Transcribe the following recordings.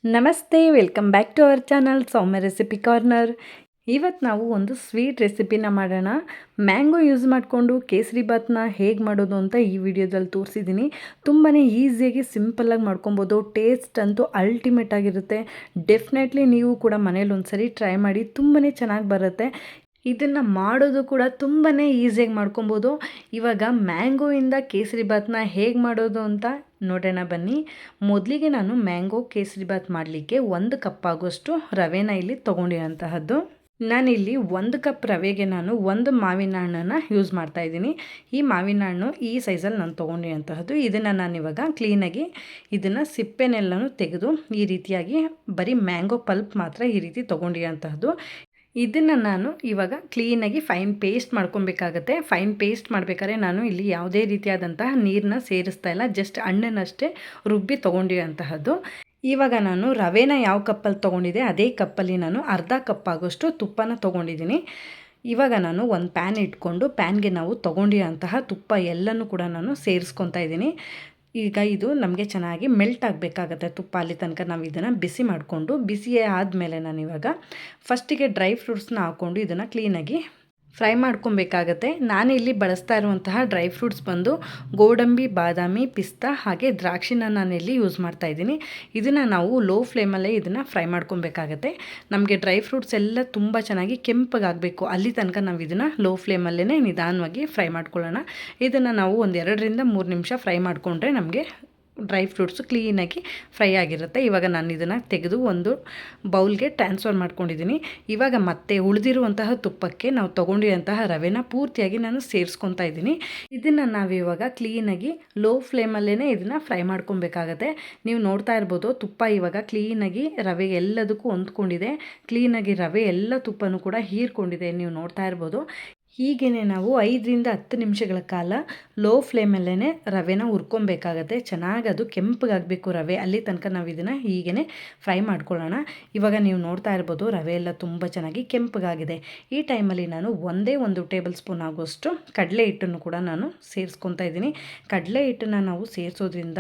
ನಮಸ್ತೆ, welcome back to our channel Soumya recipe corner. ಇವತ್ತು ನಾವು ಒಂದು ಸ್ವೀಟ್ ರೆಸಿಪಿನ ಮಾಡೋಣ. ಮ್ಯಾಂಗೋ ಯೂಸ್ ಮಾಡಿಕೊಂಡು ಕೇಸರಿ ಬಾತ್ನ ಹೇಗೆ ಮಾಡೋದು ಅಂತ ಈ ವಿಡಿಯೋದಲ್ಲಿ ತೋರಿಸಿದ್ದೀನಿ. ತುಂಬಾ ಈಸಿಯಾಗಿ ಸಿಂಪಲ್ಲಾಗಿ ಮಾಡ್ಕೊಬೋದು. ಟೇಸ್ಟ್ ಅಂತೂ ಅಲ್ಟಿಮೇಟ್ ಆಗಿರುತ್ತೆ. ಡೆಫಿನೆಟ್ಲಿ ನೀವು ಕೂಡ ಮನೇಲಿ ಒಂದ್ಸರಿ ಟ್ರೈ ಮಾಡಿ, ತುಂಬಾ ಚೆನ್ನಾಗಿ ಬರುತ್ತೆ. ಇದನ್ನು ಮಾಡೋದು ಕೂಡ ತುಂಬಾ ಈಸಿಯಾಗಿ ಮಾಡ್ಕೊಬೋದು. ಇವಾಗ ಮ್ಯಾಂಗೋಯಿಂದ ಕೇಸರಿ ಬಾತ್ನ ಹೇಗೆ ಮಾಡೋದು ಅಂತ ನೋಡೋಣ ಬನ್ನಿ. ಮೊದಲಿಗೆ ನಾನು ಮ್ಯಾಂಗೋ ಕೇಸರಿ ಬಾತ್ ಮಾಡಲಿಕ್ಕೆ 1 ಕಪ್ ಆಗೋಷ್ಟು ರವೆನ ಇಲ್ಲಿ ತೊಗೊಂಡಿರೋಂತಹದ್ದು. ನಾನಿಲ್ಲಿ 1 ಕಪ್ ರವೆಗೆ ನಾನು 1 ಮಾವಿನ ಹಣ್ಣನ್ನು ಯೂಸ್ ಮಾಡ್ತಾಯಿದ್ದೀನಿ. ಈ ಮಾವಿನ ಹಣ್ಣು ಈ ಸೈಜಲ್ಲಿ ನಾನು ತೊಗೊಂಡಿರೋಂತಹದ್ದು. ಇದನ್ನು ನಾನಿವಾಗ ಕ್ಲೀನಾಗಿ ಇದನ್ನು ಸಿಪ್ಪೆನೆಲ್ಲನೂ ತೆಗೆದು ಈ ರೀತಿಯಾಗಿ ಬರೀ ಮ್ಯಾಂಗೋ ಪಲ್ಪ್ ಮಾತ್ರ ಈ ರೀತಿ ತೊಗೊಂಡಿರೋಂತಹದ್ದು. ಇದನ್ನು ನಾನು ಇವಾಗ ಕ್ಲೀನಾಗಿ ಫೈನ್ ಪೇಸ್ಟ್ ಮಾಡ್ಕೊಬೇಕಾಗತ್ತೆ. ಫೈನ್ ಪೇಸ್ಟ್ ಮಾಡಬೇಕಾದ್ರೆ ನಾನು ಇಲ್ಲಿ ಯಾವುದೇ ರೀತಿಯಾದಂತಹ ನೀರನ್ನ ಸೇರಿಸ್ತಾ ಇಲ್ಲ, ಜಸ್ಟ್ ಹಣ್ಣನ್ನಷ್ಟೇ ರುಬ್ಬಿ ತೊಗೊಂಡಿರೋಂತಹದ್ದು. ಇವಾಗ ನಾನು ರವೆನ ಯಾವ ಕಪ್ಪಲ್ಲಿ ತೊಗೊಂಡಿದ್ದೆ ಅದೇ ಕಪ್ಪಲ್ಲಿ ನಾನು ಅರ್ಧ ಕಪ್ ಆಗೋಷ್ಟು ತುಪ್ಪನ ತೊಗೊಂಡಿದ್ದೀನಿ. ಇವಾಗ ನಾನು ಒಂದು ಪ್ಯಾನ್ ಇಟ್ಕೊಂಡು ಪ್ಯಾನ್ಗೆ ನಾವು ತೊಗೊಂಡಿರೋಂತಹ ತುಪ್ಪ ಎಲ್ಲನೂ ಕೂಡ ನಾನು ಸೇರಿಸ್ಕೊತಾ ಇದ್ದೀನಿ. ಈಗ ಇದು ನಮಗೆ ಚೆನ್ನಾಗಿ ಮೆಲ್ಟ್ ಆಗಬೇಕಾಗತ್ತೆ ತುಪ್ಪ. ಅಲ್ಲಿ ತನಕ ನಾವು ಇದನ್ನು ಬಿಸಿ ಮಾಡಿಕೊಂಡು, ಬಿಸಿ ಆದಮೇಲೆ ನಾನಿವಾಗ ಫಸ್ಟಿಗೆ ಡ್ರೈ ಫ್ರೂಟ್ಸ್ನ ಹಾಕ್ಕೊಂಡು ಇದನ್ನು ಕ್ಲೀನಾಗಿ ಫ್ರೈ ಮಾಡ್ಕೊಬೇಕಾಗತ್ತೆ. ನಾನಿಲ್ಲಿ ಬಳಸ್ತಾ ಇರುವಂತಹ ಡ್ರೈ ಫ್ರೂಟ್ಸ್ ಬಂದು ಗೋಡಂಬಿ, ಬಾದಾಮಿ, ಪಿಸ್ತಾ ಹಾಗೆ ದ್ರಾಕ್ಷಿನ ನಾನಿಲ್ಲಿ ಯೂಸ್ ಮಾಡ್ತಾಯಿದ್ದೀನಿ. ಇದನ್ನು ನಾವು ಲೋ ಫ್ಲೇಮಲ್ಲೇ ಇದನ್ನು ಫ್ರೈ ಮಾಡ್ಕೊಬೇಕಾಗತ್ತೆ. ನಮಗೆ ಡ್ರೈ ಫ್ರೂಟ್ಸ್ ಎಲ್ಲ ತುಂಬ ಚೆನ್ನಾಗಿ ಕೆಂಪಗಾಗಬೇಕು, ಅಲ್ಲಿ ತನಕ ನಾವು ಇದನ್ನು ಲೋ ಫ್ಲೇಮಲ್ಲೇ ನಿಧಾನವಾಗಿ ಫ್ರೈ ಮಾಡ್ಕೊಳ್ಳೋಣ. ಇದನ್ನು ನಾವು ಒಂದು 2ರಿಂದ 3 ನಿಮಿಷ ಫ್ರೈ ಮಾಡಿಕೊಂಡ್ರೆ ನಮಗೆ ಡ್ರೈ ಫ್ರೂಟ್ಸು ಕ್ಲೀನಾಗಿ ಫ್ರೈ ಆಗಿರುತ್ತೆ. ಇವಾಗ ನಾನು ಇದನ್ನು ತೆಗೆದು ಒಂದು ಬೌಲ್ಗೆ ಟ್ರಾನ್ಸ್ಫರ್ ಮಾಡ್ಕೊಂಡಿದ್ದೀನಿ. ಇವಾಗ ಮತ್ತೆ ಉಳಿದಿರುವಂತಹ ತುಪ್ಪಕ್ಕೆ ನಾವು ತೊಗೊಂಡಿರುವಂತಹ ರವೆನ ಪೂರ್ತಿಯಾಗಿ ನಾನು ಸೇರಿಸ್ಕೊತಾ ಇದ್ದೀನಿ. ಇದನ್ನು ನಾವಿವಾಗ ಕ್ಲೀನಾಗಿ ಲೋ ಫ್ಲೇಮಲ್ಲೇ ಇದನ್ನು ಫ್ರೈ ಮಾಡ್ಕೊಬೇಕಾಗತ್ತೆ. ನೀವು ನೋಡ್ತಾ ಇರ್ಬೋದು, ತುಪ್ಪ ಇವಾಗ ಕ್ಲೀನಾಗಿ ರವೆ ಎಲ್ಲದಕ್ಕೂ ಹೊಂದ್ಕೊಂಡಿದೆ. ಕ್ಲೀನಾಗಿ ರವೆ ಎಲ್ಲ ತುಪ್ಪನೂ ಕೂಡ ಹೀರ್ಕೊಂಡಿದೆ, ನೀವು ನೋಡ್ತಾ ಇರ್ಬೋದು. ಹೀಗೇ ನಾವು 5ರಿಂದ 10 ನಿಮಿಷಗಳ ಕಾಲ ಲೋ ಫ್ಲೇಮಲ್ಲೇ ರವೆನ ಹುರ್ಕೊಬೇಕಾಗತ್ತೆ. ಚೆನ್ನಾಗಿ ಅದು ಕೆಂಪಗಾಗಬೇಕು ರವೆ, ಅಲ್ಲಿ ತನಕ ನಾವು ಇದನ್ನು ಹೀಗೇ ಫ್ರೈ ಮಾಡ್ಕೊಳ್ಳೋಣ. ಇವಾಗ ನೀವು ನೋಡ್ತಾ ಇರ್ಬೋದು, ರವೆ ಎಲ್ಲ ತುಂಬ ಚೆನ್ನಾಗಿ ಕೆಂಪಗಾಗಿದೆ. ಈ ಟೈಮಲ್ಲಿ ನಾನು ಒಂದೇ 1 ಟೇಬಲ್ ಸ್ಪೂನ್ ಆಗೋಷ್ಟು ಕಡಲೆ ಹಿಟ್ಟನ್ನು ಕೂಡ ನಾನು ಸೇರಿಸ್ಕೊತಾ ಇದ್ದೀನಿ. ಕಡಲೆ ಹಿಟ್ಟನ್ನು ನಾವು ಸೇರಿಸೋದ್ರಿಂದ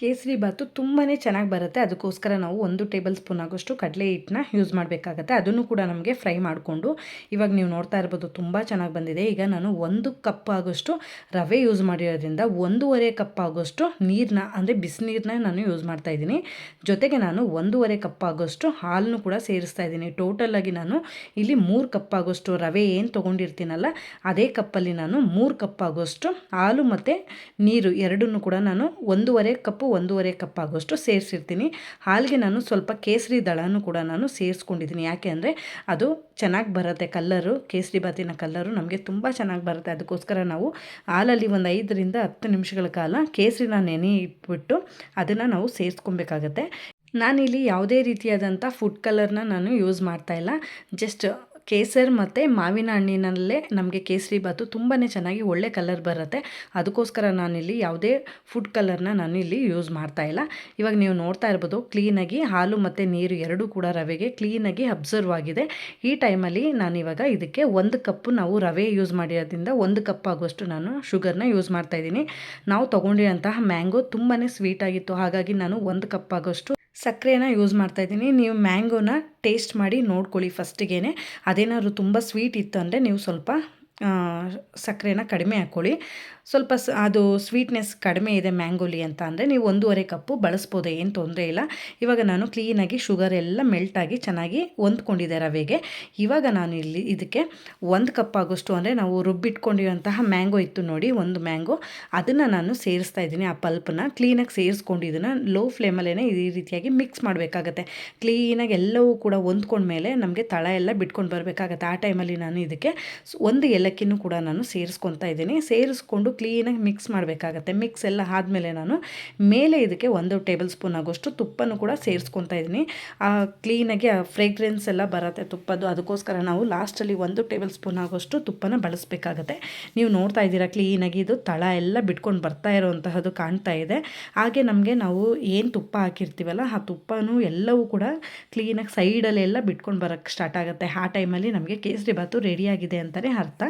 ಕೇಸರಿ ಬಾತು ತುಂಬಾ ಚೆನ್ನಾಗಿ ಬರುತ್ತೆ. ಅದಕ್ಕೋಸ್ಕರ ನಾವು 1 ಟೇಬಲ್ ಸ್ಪೂನ್ ಆಗೋಷ್ಟು ಕಡಲೆ ಹಿಟ್ಟನ್ನ ಯೂಸ್ ಮಾಡಬೇಕಾಗತ್ತೆ. ಅದನ್ನು ಕೂಡ ನಮಗೆ ಫ್ರೈ ಮಾಡಿಕೊಂಡು, ಇವಾಗ ನೀವು ನೋಡ್ತಾ ಇರ್ಬೋದು ತುಂಬ ಚೆನ್ನಾಗಿ ಬಂದಿದೆ. ಈಗ ನಾನು 1 ಕಪ್ ಆಗೋಷ್ಟು ರವೆ ಯೂಸ್ ಮಾಡಿರೋದ್ರಿಂದ 1.5 ಕಪ್ ಆಗೋಷ್ಟು ನೀರನ್ನ, ಅಂದರೆ ಬಿಸಿನೀರನ್ನ ನಾನು ಯೂಸ್ ಮಾಡ್ತಾಯಿದ್ದೀನಿ. ಜೊತೆಗೆ ನಾನು 1.5 ಕಪ್ ಆಗೋಷ್ಟು ಹಾಲನ್ನು ಕೂಡ ಸೇರಿಸ್ತಾ ಇದ್ದೀನಿ. ಟೋಟಲಾಗಿ ನಾನು ಇಲ್ಲಿ 3 ಕಪ್ ಆಗೋಷ್ಟು ರವೆ ಏನು ತೊಗೊಂಡಿರ್ತೀನಲ್ಲ ಅದೇ ಕಪ್ಪಲ್ಲಿ ನಾನು 3 ಕಪ್ ಆಗೋಷ್ಟು ಹಾಲು ಮತ್ತು ನೀರು ಎರಡನ್ನೂ ಕೂಡ ನಾನು 1.5 ಕಪ್ ಆಗೋಷ್ಟು ಸೇರಿಸಿರ್ತೀನಿ. ಹಾಲಿಗೆ ನಾನು ಸ್ವಲ್ಪ ಕೇಸರಿ ದಳನೂ ಕೂಡ ನಾನು ಸೇರಿಸ್ಕೊಂಡಿದ್ದೀನಿ. ಯಾಕೆ ಅಂದರೆ ಅದು ಚೆನ್ನಾಗಿ ಬರುತ್ತೆ, ಕಲ್ಲರು, ಕೇಸರಿ ಬಾತಿನ ಕಲ್ಲರು ನಮಗೆ ತುಂಬ ಚೆನ್ನಾಗಿ ಬರುತ್ತೆ. ಅದಕ್ಕೋಸ್ಕರ ನಾವು ಹಾಲಲ್ಲಿ ಒಂದು 5ರಿಂದ 10 ನಿಮಿಷಗಳ ಕಾಲ ಕೇಸರಿನ ನೆನೆ ಇಟ್ಬಿಟ್ಟು ಅದನ್ನು ನಾವು ಸೇರಿಸ್ಕೊಬೇಕಾಗತ್ತೆ. ನಾನಿಲ್ಲಿ ಯಾವುದೇ ರೀತಿಯಾದಂಥ ಫುಡ್ ಕಲರ್ನ ನಾನು ಯೂಸ್ ಮಾಡ್ತಾಯಿಲ್ಲ. ಜಸ್ಟ್ ಕೇಸರ್ ಮತ್ತು ಮಾವಿನ ಹಣ್ಣಿನಲ್ಲೇ ನಮಗೆ ಕೇಸರಿ ಬಾತು ತುಂಬಾ ಚೆನ್ನಾಗಿ ಒಳ್ಳೆ ಕಲರ್ ಬರುತ್ತೆ. ಅದಕ್ಕೋಸ್ಕರ ನಾನಿಲ್ಲಿ ಯಾವುದೇ ಫುಡ್ ಕಲರ್ನ ನಾನು ಇಲ್ಲಿ ಯೂಸ್ ಮಾಡ್ತಾಯಿಲ್ಲ. ಇವಾಗ ನೀವು ನೋಡ್ತಾ ಇರ್ಬೋದು, ಕ್ಲೀನಾಗಿ ಹಾಲು ಮತ್ತು ನೀರು ಎರಡೂ ಕೂಡ ರವೆಗೆ ಕ್ಲೀನಾಗಿ ಅಬ್ಸರ್ವ್ ಆಗಿದೆ. ಈ ಟೈಮಲ್ಲಿ ನಾನಿವಾಗ ಇದಕ್ಕೆ 1 ಕಪ್ಪು ನಾವು ರವೆ ಯೂಸ್ ಮಾಡಿರೋದ್ರಿಂದ 1 ಕಪ್ ಆಗೋಷ್ಟು ನಾನು ಶುಗರ್ನ ಯೂಸ್ ಮಾಡ್ತಾಯಿದ್ದೀನಿ. ನಾವು ತೊಗೊಂಡಿರೋಂತಹ ಮ್ಯಾಂಗೋ ತುಂಬಾ ಸ್ವೀಟಾಗಿತ್ತು, ಹಾಗಾಗಿ ನಾನು 1 ಕಪ್ ಆಗೋಷ್ಟು ಸಕ್ಕರೆನ ಯೂಸ್ ಮಾಡ್ತಾಯಿದ್ದೀನಿ. ನೀವು ಮ್ಯಾಂಗೋನ ಟೇಸ್ಟ್ ಮಾಡಿ ನೋಡ್ಕೊಳ್ಳಿ ಫಸ್ಟಿಗೆ. ಅದೇನಾದ್ರು ತುಂಬ ಸ್ವೀಟ್ ಇತ್ತು ಅಂದರೆ ನೀವು ಸ್ವಲ್ಪ ಸಕ್ಕರೆನ ಕಡಿಮೆ ಹಾಕ್ಕೊಳ್ಳಿ. ಸ್ವಲ್ಪ ಅದು ಸ್ವೀಟ್ನೆಸ್ ಕಡಿಮೆ ಇದೆ ಮ್ಯಾಂಗೋಲಿ ಅಂತ ಅಂದರೆ ನೀವು 1.5 ಕಪ್ಪು ಬಳಸ್ಬೋದು, ಏನು ತೊಂದರೆ ಇಲ್ಲ. ಇವಾಗ ನಾನು ಕ್ಲೀನಾಗಿ ಶುಗರ್ ಎಲ್ಲ ಮೆಲ್ಟಾಗಿ ಚೆನ್ನಾಗಿ ಹೊಂದ್ಕೊಂಡಿದೆ ರವೆಗೆ. ಇವಾಗ ನಾನು ಇಲ್ಲಿ ಇದಕ್ಕೆ 1 ಕಪ್ ಆಗೋಷ್ಟು, ಅಂದರೆ ನಾವು ರುಬ್ಬಿಟ್ಕೊಂಡಿರೋಂತಹ ಮ್ಯಾಂಗೋ ಇತ್ತು ನೋಡಿ, 1 ಮ್ಯಾಂಗೋ, ಅದನ್ನು ನಾನು ಸೇರಿಸ್ತಾ ಇದ್ದೀನಿ. ಆ ಪಲ್ಪನ್ನ ಕ್ಲೀನಾಗಿ ಸೇರಿಸ್ಕೊಂಡು ಇದನ್ನು ಲೋ ಫ್ಲೇಮಲ್ಲೇ ಈ ರೀತಿಯಾಗಿ ಮಿಕ್ಸ್ ಮಾಡಬೇಕಾಗತ್ತೆ. ಕ್ಲೀನಾಗಿ ಎಲ್ಲವೂ ಕೂಡ ಹೊಂದ್ಕೊಂಡ್ಮೇಲೆ ನಮಗೆ ತಳ ಎಲ್ಲ ಬಿಟ್ಕೊಂಡು ಬರಬೇಕಾಗತ್ತೆ. ಆ ಟೈಮಲ್ಲಿ ನಾನು ಇದಕ್ಕೆ 1 ಏಲಕ್ಕಿನೂ ಕೂಡ ನಾನು ಸೇರಿಸ್ಕೊತಾ ಇದ್ದೀನಿ. ಸೇರಿಸ್ಕೊಂಡು ಕ್ಲೀನಾಗಿ ಮಿಕ್ಸ್ ಮಾಡಬೇಕಾಗತ್ತೆ. ಮಿಕ್ಸ್ ಎಲ್ಲ ಆದಮೇಲೆ ನಾನು ಮೇಲೆ ಇದಕ್ಕೆ 1 ಟೇಬಲ್ ಸ್ಪೂನ್ ಆಗೋಷ್ಟು ತುಪ್ಪನೂ ಕೂಡ ಸೇರಿಸ್ಕೊತಾ ಇದ್ದೀನಿ. ಕ್ಲೀನಾಗಿ ಆ ಫ್ರೇಗ್ರೆನ್ಸ್ ಎಲ್ಲ ಬರುತ್ತೆ ತುಪ್ಪದ್ದು, ಅದಕ್ಕೋಸ್ಕರ ನಾವು ಲಾಸ್ಟಲ್ಲಿ 1 ಟೇಬಲ್ ಸ್ಪೂನ್ ಆಗೋಷ್ಟು ತುಪ್ಪನ ಬಳಸಬೇಕಾಗತ್ತೆ. ನೀವು ನೋಡ್ತಾ ಇದ್ದೀರಾ, ಕ್ಲೀನಾಗಿ ಇದು ತಳ ಎಲ್ಲ ಬಿಟ್ಕೊಂಡು ಬರ್ತಾ ಇರೋವಂತಹದ್ದು ಕಾಣ್ತಾ ಇದೆ. ಹಾಗೆ ನಮಗೆ ನಾವು ಏನು ತುಪ್ಪ ಹಾಕಿರ್ತೀವಲ್ಲ ಆ ತುಪ್ಪನೂ ಎಲ್ಲವೂ ಕೂಡ ಕ್ಲೀನಾಗಿ ಸೈಡಲ್ಲೆಲ್ಲ ಬಿಟ್ಕೊಂಡು ಬರೋಕ್ಕೆ ಸ್ಟಾರ್ಟ್ ಆಗುತ್ತೆ. ಆ ಟೈಮಲ್ಲಿ ನಮಗೆ ಕೇಸರಿ ಬಾತು ರೆಡಿಯಾಗಿದೆ ಅಂತಲೇ ಅರ್ಥ.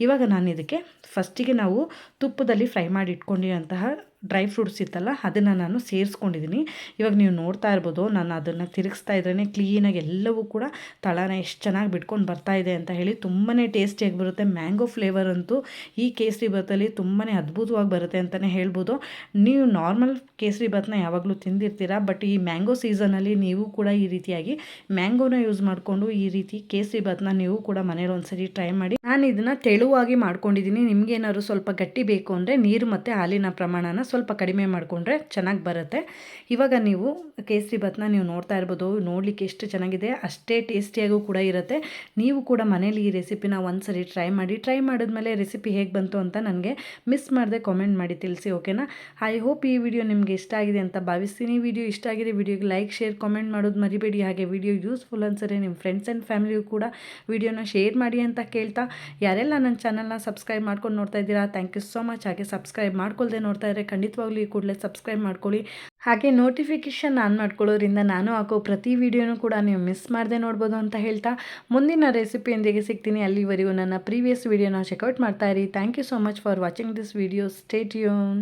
ಇವಾಗ ನಾನು ಇದಕ್ಕೆ ಫಸ್ಟಿಗೆ ನಾವು ತುಪ್ಪದಲ್ಲಿ ಫ್ರೈ ಮಾಡಿ ಇಟ್ಕೊಂಡಿರೋಂತಹ ಡ್ರೈ ಫ್ರೂಟ್ಸ್ ಇತ್ತಲ್ಲ ಅದನ್ನು ನಾನು ಸೇರಿಸ್ಕೊಂಡಿದ್ದೀನಿ. ಇವಾಗ ನೀವು ನೋಡ್ತಾ ಇರ್ಬೋದು, ನಾನು ಅದನ್ನು ತಿರುಗಿಸ್ತಾ ಇದ್ರೇ ಕ್ಲೀನಾಗಿ ಎಲ್ಲವೂ ಕೂಡ ತಳನ ಎಷ್ಟು ಚೆನ್ನಾಗಿ ಬಿಟ್ಕೊಂಡು ಬರ್ತಾ ಇದೆ ಅಂತ ಹೇಳಿ. ತುಂಬಾ ಟೇಸ್ಟಿಯಾಗಿ ಬರುತ್ತೆ. ಮ್ಯಾಂಗೋ ಫ್ಲೇವರ್ ಅಂತೂ ಈ ಕೇಸರಿ ಬಾತಲ್ಲಿ ತುಂಬಾ ಅದ್ಭುತವಾಗಿ ಬರುತ್ತೆ ಅಂತಲೇ ಹೇಳ್ಬೋದು. ನೀವು ನಾರ್ಮಲ್ ಕೇಸರಿ ಬಾತನ್ನ ಯಾವಾಗಲೂ ತಿಂದಿರ್ತೀರ, ಬಟ್ ಈ ಮ್ಯಾಂಗೋ ಸೀಸನಲ್ಲಿ ನೀವು ಕೂಡ ಈ ರೀತಿಯಾಗಿ ಮ್ಯಾಂಗೋನ ಯೂಸ್ ಮಾಡಿಕೊಂಡು ಈ ರೀತಿ ಕೇಸರಿ ಬಾತನ್ನ ನೀವು ಕೂಡ ಮನೇಲಿ ಒಂದ್ಸರಿ ಟ್ರೈ ಮಾಡಿ. ನಾನು ಇದನ್ನು ತೆಳುವಾಗಿ ಮಾಡ್ಕೊಂಡಿದ್ದೀನಿ. ನಿಮಗೇನಾದ್ರು ಸ್ವಲ್ಪ ಗಟ್ಟಿ ಬೇಕು ಅಂದರೆ ನೀರು ಮತ್ತು ಹಾಲಿನ ಪ್ರಮಾಣನ ಸ್ವಲ್ಪ ಕಡಿಮೆ ಮಾಡಿಕೊಂಡ್ರೆ ಚೆನ್ನಾಗಿ ಬರುತ್ತೆ. ಇವಾಗ ನೀವು ಕೇಸರಿ ಬಾತನ್ನ ನೀವು ನೋಡ್ತಾ ಇರ್ಬೋದು, ನೋಡಲಿಕ್ಕೆ ಎಷ್ಟು ಚೆನ್ನಾಗಿದೆ, ಅಷ್ಟೇ ಟೇಸ್ಟಿಯಾಗೂ ಕೂಡ ಇರುತ್ತೆ. ನೀವು ಕೂಡ ಮನೇಲಿ ಈ ರೆಸಿಪಿನ ಒಂದ್ಸರಿ ಟ್ರೈ ಮಾಡಿ. ಟ್ರೈ ಮಾಡಿದ್ಮೇಲೆ ರೆಸಿಪಿ ಹೇಗೆ ಬಂತು ಅಂತ ನನಗೆ ಮಿಸ್ ಮಾಡದೆ ಕಾಮೆಂಟ್ ಮಾಡಿ ತಿಳಿಸಿ, ಓಕೆನಾ? ಐ ಹೋಪ್ ಈ ವಿಡಿಯೋ ನಿಮಗೆ ಇಷ್ಟ ಆಗಿದೆ ಅಂತ ಭಾವಿಸ್ತೀನಿ. ವಿಡಿಯೋ ಇಷ್ಟ ಆಗಿದೆ ವಿಡಿಯೋಗೆ ಲೈಕ್ ಶೇರ್ ಕಾಮೆಂಟ್ ಮಾಡೋದು ಮರಿಬೇಡಿ. ಹಾಗೆ ವಿಡಿಯೋ ಯೂಸ್ಫುಲ್ ಅನ್ಸರೆ ನಿಮ್ಮ ಫ್ರೆಂಡ್ಸ್ ಆ್ಯಂಡ್ ಫ್ಯಾಮಿಲಿಗೂ ಕೂಡ ವಿಡಿಯೋನ ಶೇರ್ ಮಾಡಿ ಅಂತ ಕೇಳ್ತಾ, ಯಾರೆಲ್ಲ ನನ್ನ ಚಾನಲ್ನ ಸಬ್ಸ್ಕ್ರೈಬ್ ಮಾಡ್ಕೊಂಡು ನೋಡ್ತಾ ಇದ್ದೀರಾ, ಥ್ಯಾಂಕ್ ಯು ಸೋ ಮಚ್. ಹಾಗೆ ಸಬ್ಸ್ಕ್ರೈಬ್ ಮಾಡ್ಕೊಳ್ದೆ ನೋಡ್ತಾ ಇದ್ದರೆ ಖಂಡಿತವಾಗ್ಲೂ ಈ ಕೂಡಲೇ ಸಬ್ಸ್ಕ್ರೈಬ್ ಮಾಡ್ಕೊಳ್ಳಿ. ಹಾಗೆ ನೋಟಿಫಿಕೇಷನ್ ಆನ್ ಮಾಡ್ಕೊಳ್ಳೋದ್ರಿಂದ ನಾನು ಹಾಕೋ ಪ್ರತಿ ವಿಡಿಯೋನೂ ಕೂಡ ನೀವು ಮಿಸ್ ಮಾಡದೆ ನೋಡ್ಬೋದು ಅಂತ ಹೇಳ್ತಾ, ಮುಂದಿನ ರೆಸಿಪಿಯೊಂದಿಗೆ ಸಿಗ್ತೀನಿ. ಅಲ್ಲಿವರೆಗೂ ನನ್ನ ಪ್ರೀವಿಯಸ್ ವಿಡಿಯೋನ ಚೆಕ್ಔಟ್ ಮಾಡ್ತಾ ಇರಿ. Thank you so much for watching this video. Stay tune.